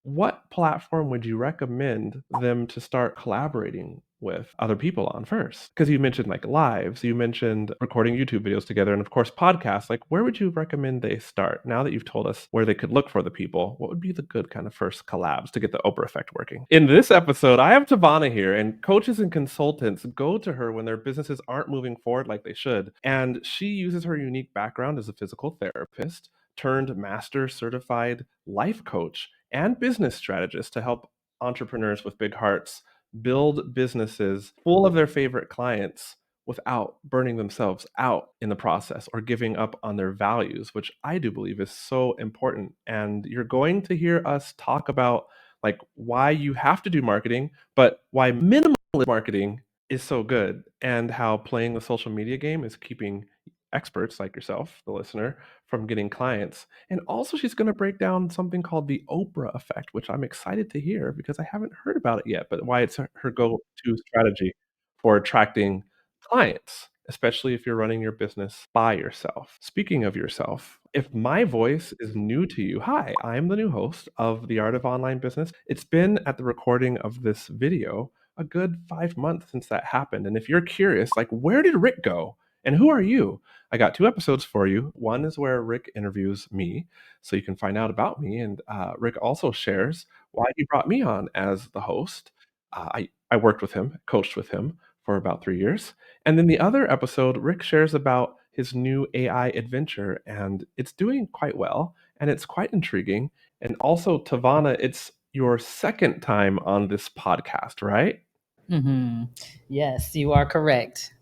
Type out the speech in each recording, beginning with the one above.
what platform would you recommend them to start collaborating with other people on first? Because you mentioned like lives, you mentioned recording YouTube videos together, and of course, podcasts. Like, where would you recommend they start? Now that you've told us where they could look for the people, what would be the good kind of first collabs to get the Oprah effect working? In this episode, I have TaVona here, and coaches and consultants go to her when their businesses aren't moving forward like they should. And she uses her unique background as a physical therapist turned master certified life coach and business strategist to help entrepreneurs with big hearts build businesses full of their favorite clients without burning themselves out in the process or giving up on their values, which I do believe is so important. And you're going to hear us talk about like why you have to do marketing, but why minimalist marketing is so good and how playing the social media game is keeping experts like yourself, the listener, from getting clients. And also, she's going to break down something called the Oprah effect, which I'm excited to hear because I haven't heard about it yet, but why it's her go to strategy for attracting clients, especially if you're running your business by yourself. Speaking of yourself, if my voice is new to you, hi, I'm the new host of The Art of Online Business. It's been at the recording of this video a good 5 months since that happened. And if you're curious, like, where did Rick go? And who are you? I got two episodes for you. One is where Rick interviews me, so you can find out about me. And Rick also shares why he brought me on as the host. I worked with him, coached with him for about 3 years. And then the other episode, Rick shares about his new AI adventure, and it's doing quite well, and it's quite intriguing. And also, TaVona, it's your second time on this podcast, right? Hmm. Yes, you are correct.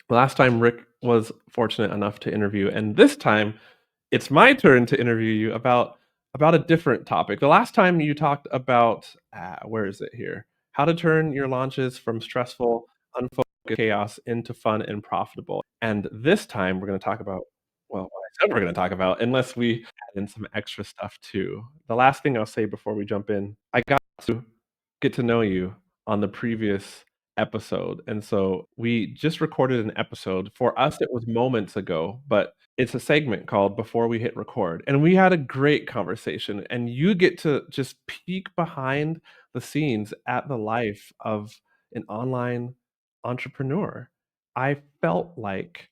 Last time Rick was fortunate enough to interview, and this time it's my turn to interview you about a different topic. The last time you talked about where is it here? How to turn your launches from stressful, unfocused chaos into fun and profitable. And this time we're going to talk about well, what I said we're going to talk about, unless we add in some extra stuff too. The last thing I'll say before we jump in, I got to get to know you on the previous episode. And so we just recorded an episode. For us, it was moments ago, but it's a segment called Before We Hit Record. And we had a great conversation. And you get to just peek behind the scenes at the life of an online entrepreneur. I felt like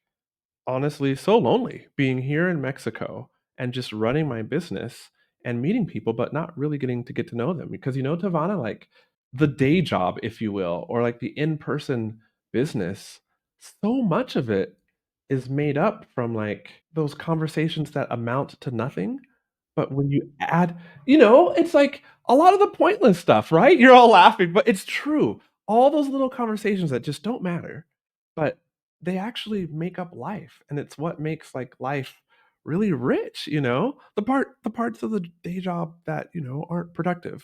honestly so lonely being here in Mexico and just running my business and meeting people, but not really getting to get to know them. Because TaVona, like the day job, if you will, or like the in-person business, so much of it is made up from like those conversations that amount to nothing. But when you add, it's like a lot of the pointless stuff, right? You're all laughing, but it's true. All those little conversations that just don't matter, but they actually make up life, and it's what makes like life really rich, the parts of the day job that aren't productive.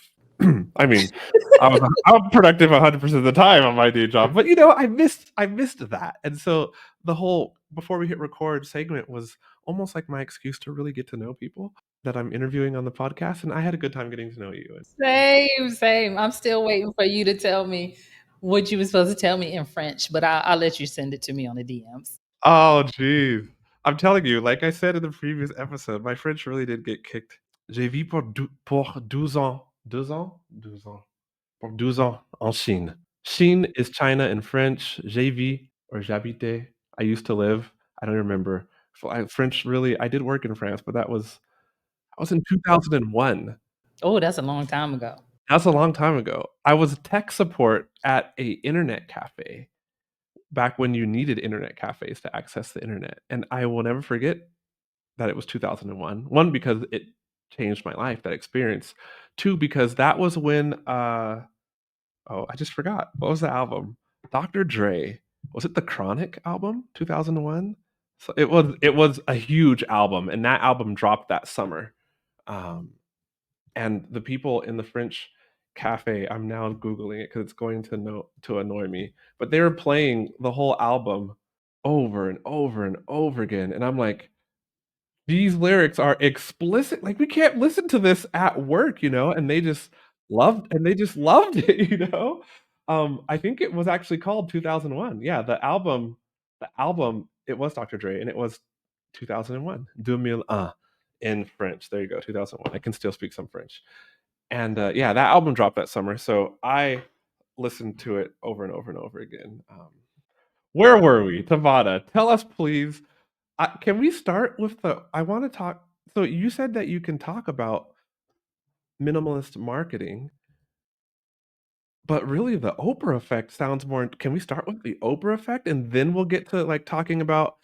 I mean, I'm productive 100% of the time on my day job, but I missed that. And so the whole before we hit record segment was almost like my excuse to really get to know people that I'm interviewing on the podcast, and I had a good time getting to know you. Same, same. I'm still waiting for you to tell me what you were supposed to tell me in French, but I'll let you send it to me on the DMs. Oh, geez. I'm telling you, like I said in the previous episode, my French really did get kicked. J'ai vécu pour 12 ans. 12 ans? 12 ans. Pour 12 ans en Chine. Chine is China in French. J'ai vu or j'habitais. I used to live. I don't remember. French really, I did work in France, but I was in 2001. Oh, that's a long time ago. That's a long time ago. I was tech support at a internet cafe back when you needed internet cafes to access the internet. And I will never forget that it was 2001. One, because it changed my life, that experience. Two, because that was when oh, I just forgot. What was the album? Dr. Dre. Was it the Chronic album? 2001? So it was a huge album, and that album dropped that summer. Um, and the people in the French cafe, I'm now googling it because it's going to annoy me, but they were playing the whole album over and over and over again, and I'm like, these lyrics are explicit. Like we can't listen to this at work, and they just loved it, I think it was actually called 2001. Yeah, the album it was Dr. Dre, and it was 2001. 2001 in French. There you go, 2001. I can still speak some French. And yeah, that album dropped that summer, so I listened to it over and over and over again. Where were we? TaVona, tell us, please. Can we start with the? I want to talk. So you said that you can talk about minimalist marketing, but really the Oprah effect sounds more. Can we start with the Oprah effect and then we'll get to like talking about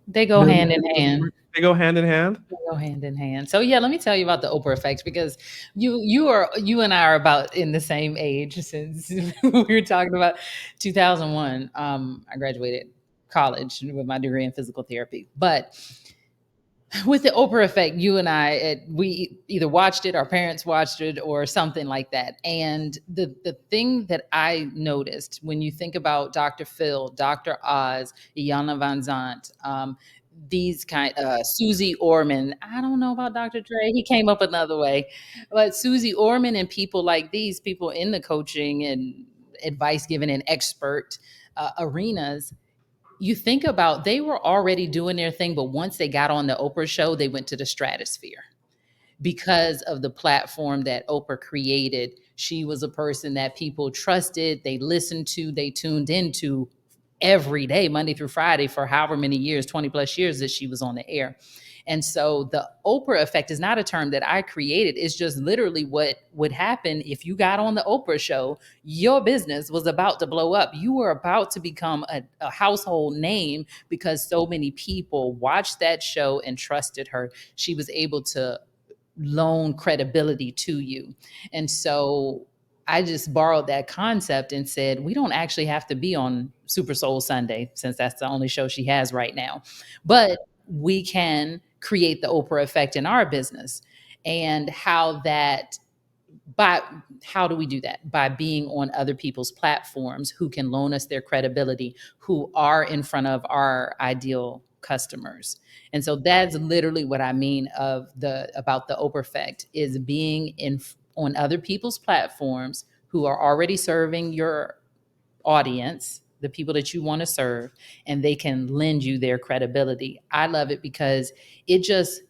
They go hand in minimalist hand. They go hand in hand? They go hand in hand. So yeah, let me tell you about the Oprah effect because you and I are about in the same age since we were talking about 2001. I graduated college with my degree in physical therapy, but with the Oprah effect, you and I, we either watched it, our parents watched it, or something like that. And the thing that I noticed when you think about Dr. Phil, Dr. Oz, Iyanla Van Zant, these kind, Susie Orman. I don't know about Dr. Dre. He came up another way, but Susie Orman and people like these people in the coaching and advice giving and expert arenas, you think about they were already doing their thing, but once they got on the Oprah show, they went to the stratosphere because of the platform that Oprah created. She was a person that people trusted, they listened to, they tuned into every day, Monday through Friday, for however many years, 20 plus years that she was on the air. And so the Oprah effect is not a term that I created. It's just literally what would happen if you got on the Oprah show. Your business was about to blow up. You were about to become a household name because so many people watched that show and trusted her. She was able to loan credibility to you. And so I just borrowed that concept and said, we don't actually have to be on Super Soul Sunday, since that's the only show she has right now. But we can create the Oprah effect in our business. And by how do we do that? By being on other people's platforms who can loan us their credibility, who are in front of our ideal customers. And so that's literally what I mean about the Oprah effect, is being on other people's platforms who are already serving your audience, the people that you want to serve, and they can lend you their credibility. I love it because it just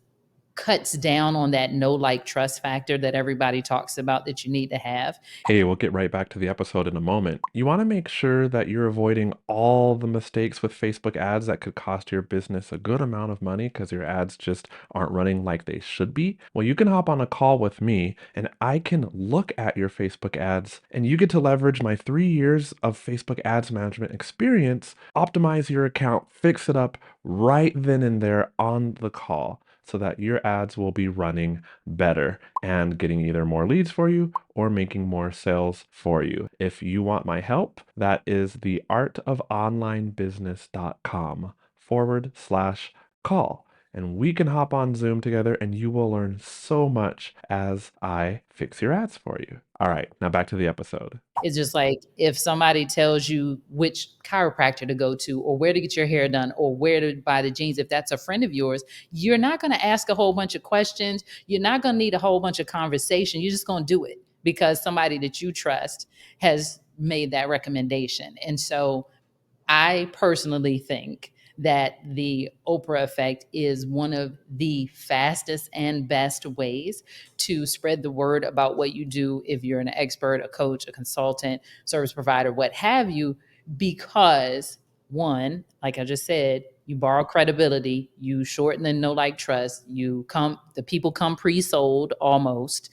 cuts down on that no like trust factor that everybody talks about that you need to have. Hey, we'll get right back to the episode in a moment. You want to make sure that you're avoiding all the mistakes with Facebook ads that could cost your business a good amount of money because your ads just aren't running like they should be. Well, you can hop on a call with me and I can look at your Facebook ads and you get to leverage my 3 years of Facebook ads management experience, optimize your account, fix it up right then and there on the call, so that your ads will be running better and getting either more leads for you or making more sales for you. If you want my help, that is theartofonlinebusiness.com/call. And we can hop on Zoom together and you will learn so much as I fix your ads for you. All right, now back to the episode. It's just like if somebody tells you which chiropractor to go to or where to get your hair done or where to buy the jeans, if that's a friend of yours, you're not going to ask a whole bunch of questions. You're not going to need a whole bunch of conversation. You're just going to do it because somebody that you trust has made that recommendation. And so I personally think that the Oprah effect is one of the fastest and best ways to spread the word about what you do if you're an expert, a coach, a consultant, service provider, what have you, because one, like I just said, you borrow credibility, you shorten the no like trust, the people come pre-sold almost.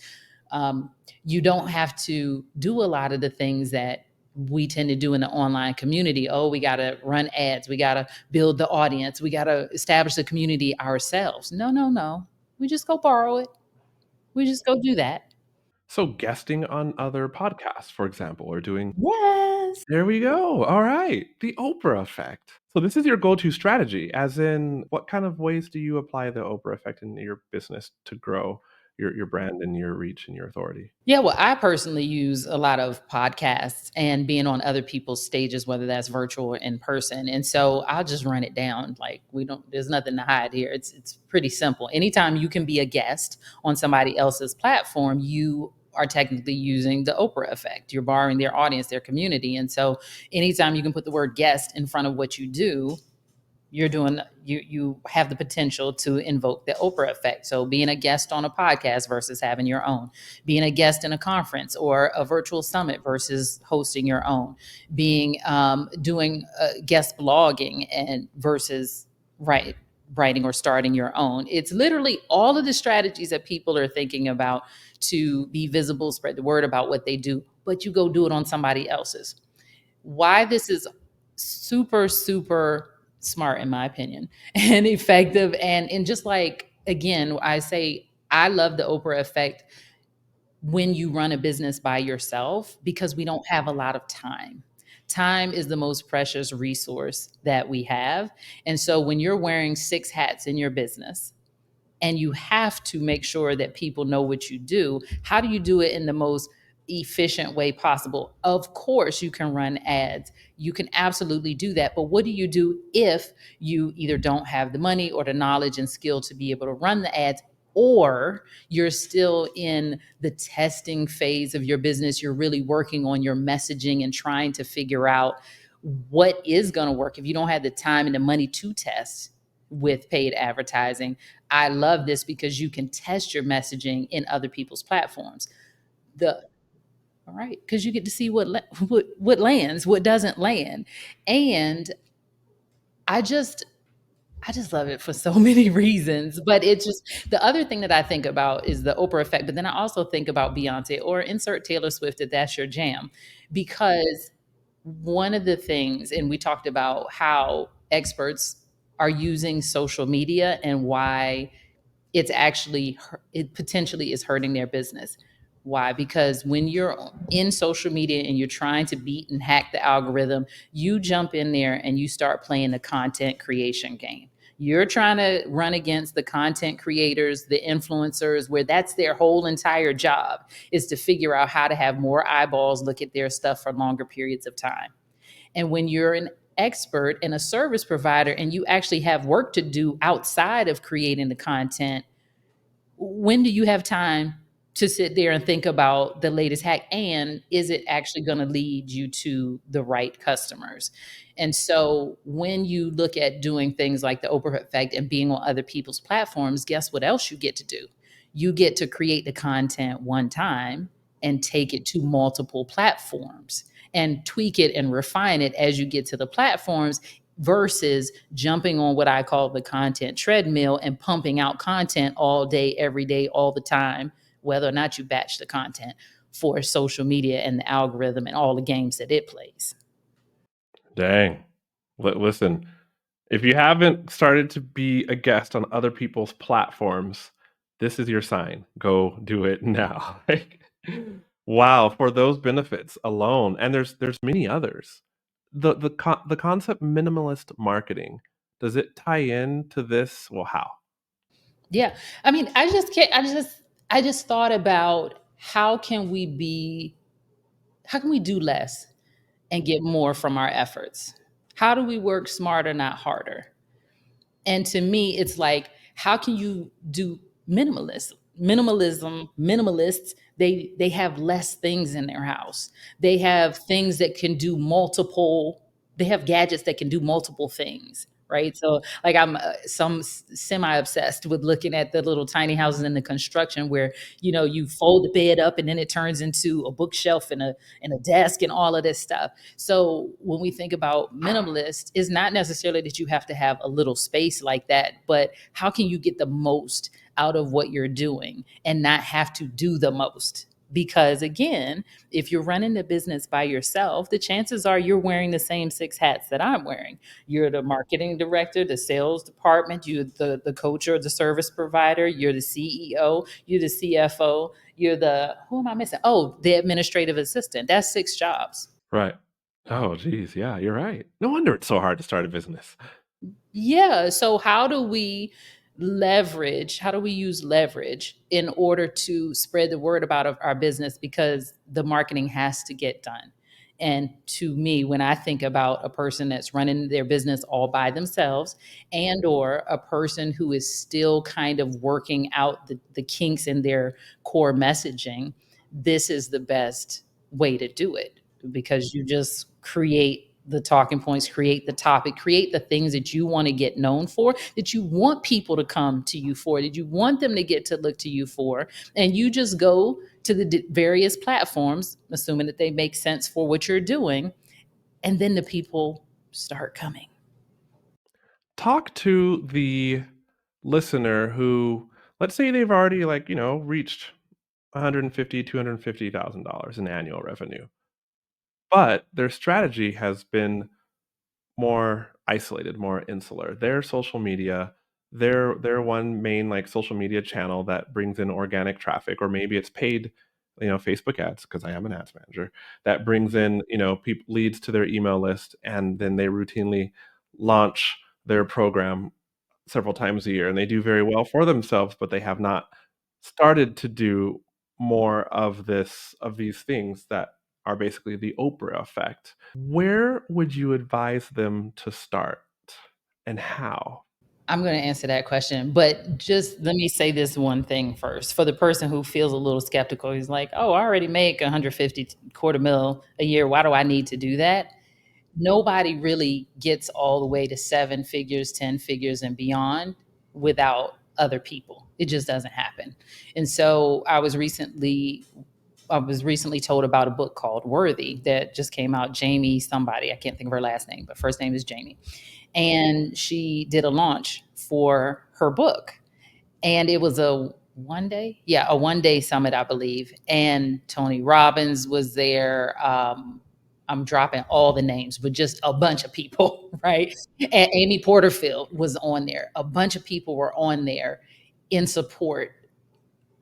You don't have to do a lot of the things that we tend to do in the online community. Oh, we got to run ads. We got to build the audience. We got to establish the community ourselves. No, no, no. We just go borrow it. We just go do that. So, guesting on other podcasts, for example, or doing. Yes. There we go. All right. The Oprah effect. So this is your go-to strategy, as in what kind of ways do you apply the Oprah effect in your business to grow your brand and your reach and your authority? Yeah, well, I personally use a lot of podcasts and being on other people's stages, whether that's virtual or in person. And so I'll just run it down. Like there's nothing to hide here. It's pretty simple. Anytime you can be a guest on somebody else's platform, you are technically using the Oprah effect. You're borrowing their audience, their community. And so anytime you can put the word guest in front of what you do, you have the potential to invoke the Oprah effect. So being a guest on a podcast versus having your own, being a guest in a conference or a virtual summit versus hosting your own, being doing guest blogging and versus right writing or starting your own. It's literally all of the strategies that people are thinking about to be visible, spread the word about what they do, but you go do it on somebody else's. Why this is super, super smart, in my opinion, and effective. And just like, again, I say, I love the Oprah effect when you run a business by yourself because we don't have a lot of time. Time is the most precious resource that we have. And so when you're wearing six hats in your business, and you have to make sure that people know what you do. How do you do it in the most efficient way possible? Of course, you can run ads. You can absolutely do that. But what do you do if you either don't have the money or the knowledge and skill to be able to run the ads? Or you're still in the testing phase of your business. You're really working on your messaging and trying to figure out what is going to work. If you don't have the time and the money to test with paid advertising, I love this because you can test your messaging in other people's platforms. The All right, because you get to see what lands, what doesn't land, and I just I just love it for so many reasons. But it's just the other thing that I think about is the Oprah effect, but then I also think about Beyonce or insert Taylor Swift if that's your jam, because one of the things, and we talked about how experts are using social media and why it's actually it potentially is hurting their business. Why? Because when you're in social media and you're trying to beat and hack the algorithm, you jump in there and you start playing the content creation game. You're trying to run against the content creators, the influencers, where that's their whole entire job is to figure out how to have more eyeballs look at their stuff for longer periods of time. And when you're an expert and a service provider and you actually have work to do outside of creating the content, when do you have time to sit there and think about the latest hack, and is it actually going to lead you to the right customers? And so when you look at doing things like the Oprah effect and being on other people's platforms, guess what else you get to do? You get to create the content one time and take it to multiple platforms and tweak it and refine it as you get to the platforms versus jumping on what I call the content treadmill and pumping out content all day, every day, all the time, whether or not you batch the content for social media and the algorithm and all the games that it plays. Dang. Listen, if you haven't started to be a guest on other people's platforms, this is your sign. Go do it now. Like, wow, for those benefits alone, and there's many others. The concept minimalist marketing, does it tie in to this? Well, how? Yeah. I mean, I just can't, I just thought about how can we do less and get more from our efforts? How do we work smarter, not harder? And to me, it's like, how can you do minimalists, they have less things in their house. They have things that can do multiple, they have gadgets that can do multiple things, right? So like I'm some semi obsessed with looking at the little tiny houses in the construction where, you fold the bed up and then it turns into a bookshelf and a desk and all of this stuff. So when we think about minimalist, it's not necessarily that you have to have a little space like that, but how can you get the most out of what you're doing and not have to do the most? Because again, if you're running the business by yourself, the chances are you're wearing the same six hats that I'm wearing. You're the marketing director, the sales department, you're the coach or the service provider, you're the CEO, you're the CFO, you're the, who am I missing? Oh, the administrative assistant. That's six jobs. Right. Oh, geez, yeah, you're right. No wonder it's so hard to start a business. Yeah. So how do we use leverage in order to spread the word about our business? Because the marketing has to get done. And to me, when I think about a person that's running their business all by themselves and or a person who is still kind of working out the kinks in their core messaging, this is the best way to do it because you just create the talking points, create the topic, create the things that you want to get known for, that you want people to come to you for, that you want them to get to look to you for. And you just go to the various platforms, assuming that they make sense for what you're doing. And then the people start coming. Talk to the listener who, let's say they've already like, reached 150, $250,000 in annual revenue, but their strategy has been more isolated, more insular. Their social media, their one main, like, social media channel that brings in organic traffic, or maybe it's paid, Facebook ads, because I am an ads manager, that brings in, leads to their email list, and then they routinely launch their program several times a year, and they do very well for themselves, but they have not started to do more of these things that are basically the Oprah effect. Where would you advise them to start, and how? I'm going to answer that question, but just let me say this one thing first. For the person who feels a little skeptical, he's like, "Oh, I already make 150 quarter mil a year. Why do I need to do that?" Nobody really gets all the way to 7 figures, 10 figures and beyond without other people. It just doesn't happen. And so I was recently told about a book called Worthy that just came out. Jamie somebody, I can't think of her last name, but first name is Jamie. And she did a launch for her book. And it was a 1 day summit, I believe. And Tony Robbins was there. I'm dropping all the names, but just a bunch of people, right? And Amy Porterfield was on there. A bunch of people were on there in support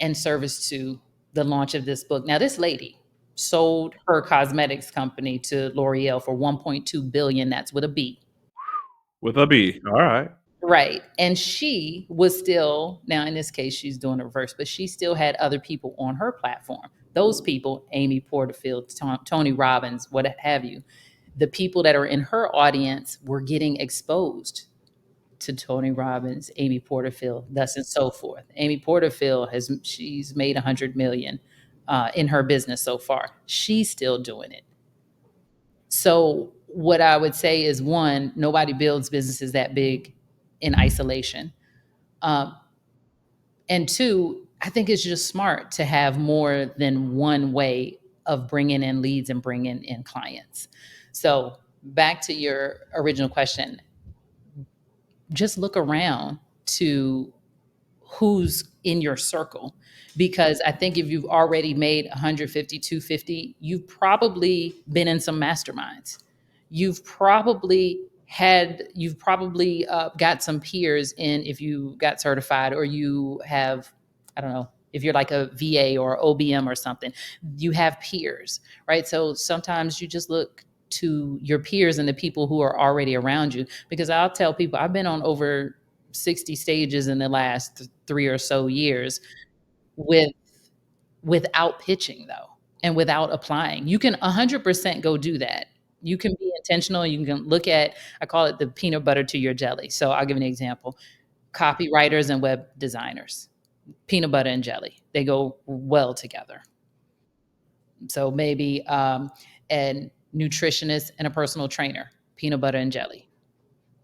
and service to the launch of this book. Now, this lady sold her cosmetics company to L'Oreal for 1.2 billion. That's with a B. With a B, alright. Right. And she was still, now in this case, she's doing the reverse, but she still had other people on her platform. Those people, Amy Porterfield, Tony Robbins, what have you, the people that are in her audience were getting exposed to Tony Robbins, Amy Porterfield, thus and so forth. Amy Porterfield she's made 100 million in her business so far. She's still doing it. So what I would say is, one, nobody builds businesses that big in isolation. Um, and two, I think it's just smart to have more than one way of bringing in leads and bringing in clients. So back to your original question, just look around to who's in your circle, because I think if you've already made 150, 250, you've probably been in some masterminds. You've probably got some peers in, if you got certified, or you have, I don't know, if you're like a VA or OBM or something, you have peers, right? So sometimes you just look to your peers and the people who are already around you, because I'll tell people I've been on over 60 stages in the last 3 or so years with without pitching, though, and without applying. You can 100% go do that. You can be intentional. You can look at, I call it the peanut butter to your jelly. So I'll give an example. Copywriters and web designers, peanut butter and jelly, they go well together. So maybe a nutritionist and a personal trainer, peanut butter and jelly.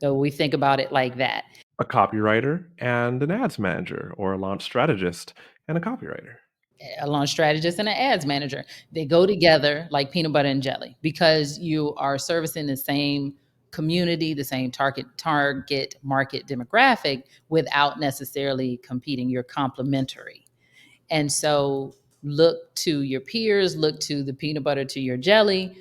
So we think about it like that. A copywriter and an ads manager, or a launch strategist and a copywriter. A launch strategist and an ads manager. They go together like peanut butter and jelly, because you are servicing the same community, the same target market demographic, without necessarily competing. You're complementary. And so look to your peers, look to the peanut butter to your jelly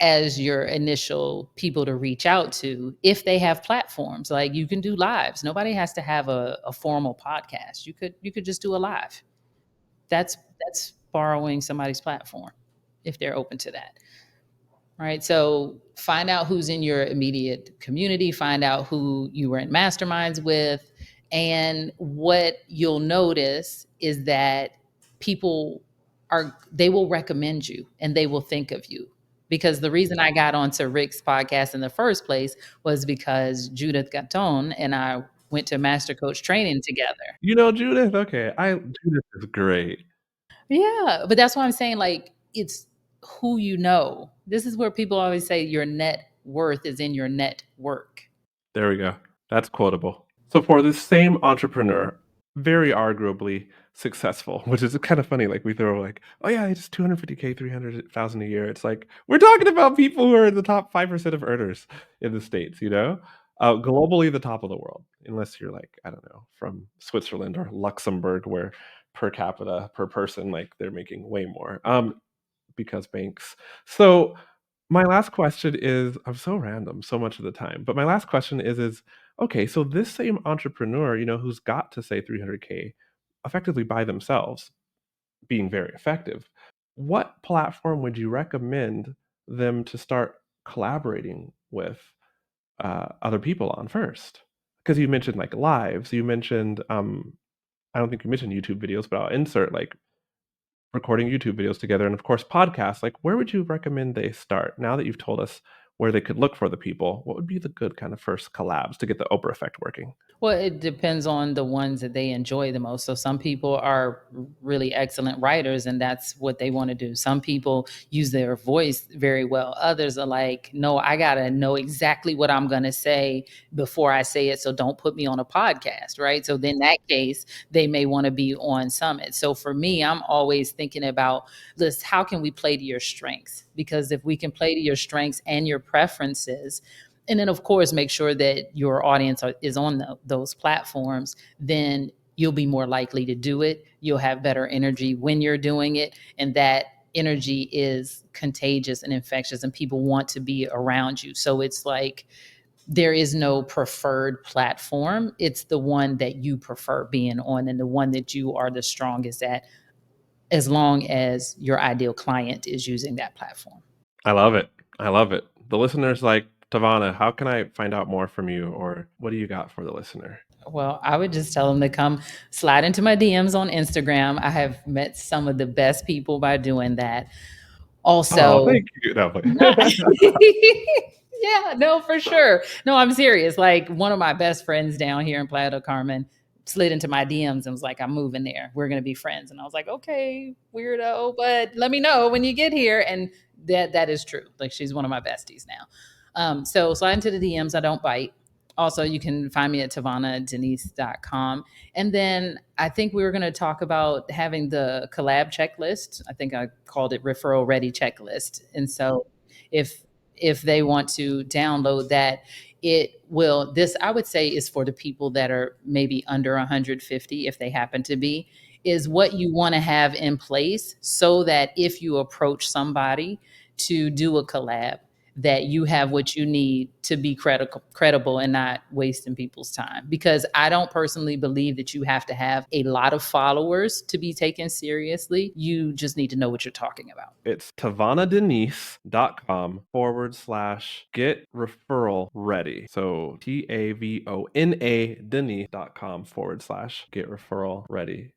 as your initial people to reach out to, if they have platforms. Like, you can do lives. Nobody has to have a formal podcast. You could just do a live. That's borrowing somebody's platform, if they're open to that. Right. So find out who's in your immediate community, find out who you were in masterminds with. And what you'll notice is that people they will recommend you and they will think of you. Because the reason I got onto Rick's podcast in the first place was because Judith Gatton and I went to master coach training together. You know Judith? Okay, I Judith is great. Yeah, but that's why I'm saying, like, it's who you know. This is where people always say your net worth is in your network. There we go. That's quotable. So for this same entrepreneur, very arguably successful, which is kind of funny. Like we throw like, oh yeah, it's 250K, 300,000 a year. It's like we're talking about people who are in the top 5% of earners in the States, globally the top of the world, unless you're like, I don't know, from Switzerland or Luxembourg, where per capita per person, like they're making way more. Because banks. So my last question is, I'm so random so much of the time, but my last question is okay, so this same entrepreneur, who's got to say 300K effectively by themselves, being very effective, what platform would you recommend them to start collaborating with other people on first? Because you mentioned like lives, you mentioned I don't think you mentioned YouTube videos, but I'll insert like recording YouTube videos together, and of course podcasts. Like, where would you recommend they start? Now that you've told us where they could look for the people, what would be the good kind of first collabs to get the Oprah effect working? Well, it depends on the ones that they enjoy the most. So some people are really excellent writers and that's what they want to do. Some people use their voice very well. Others are like, no, I got to know exactly what I'm going to say before I say it. So don't put me on a podcast, right? So in that case, they may want to be on Summit. So for me, I'm always thinking about this, how can we play to your strengths? Because if we can play to your strengths and your preferences, and then of course make sure that your audience is on those platforms, then you'll be more likely to do it. You'll have better energy when you're doing it, and that energy is contagious and infectious and people want to be around you. So it's like there is no preferred platform. It's the one that you prefer being on and the one that you are the strongest at, as long as your ideal client is using that platform. I love it. I love it. The listener's like, TaVona, how can I find out more from you? Or what do you got for the listener? Well, I would just tell them to come slide into my DMs on Instagram. I have met some of the best people by doing that. Oh, Also, thank you. No, but not, yeah, no, for sure. No, I'm serious. Like one of my best friends down here in Playa del Carmen slid into my DMs and was like, I'm moving there. We're going to be friends. And I was like, okay, weirdo, but let me know when you get here. And that is true. Like she's one of my besties now. So slide into the DMs. I don't bite. Also, you can find me at TaVonaDenise.com. And then I think we were going to talk about having the collab checklist. I think I called it referral ready checklist. And so if they want to download that, it will, this I would say is for the people that are maybe under 150, if they happen to be, is what you want to have in place so that if you approach somebody to do a collab, that you have what you need to be credible and not wasting people's time. Because I don't personally believe that you have to have a lot of followers to be taken seriously. You just need to know what you're talking about. it's TaVonaDenise.com / get referral ready. So TaVona Denise.com / get referral ready.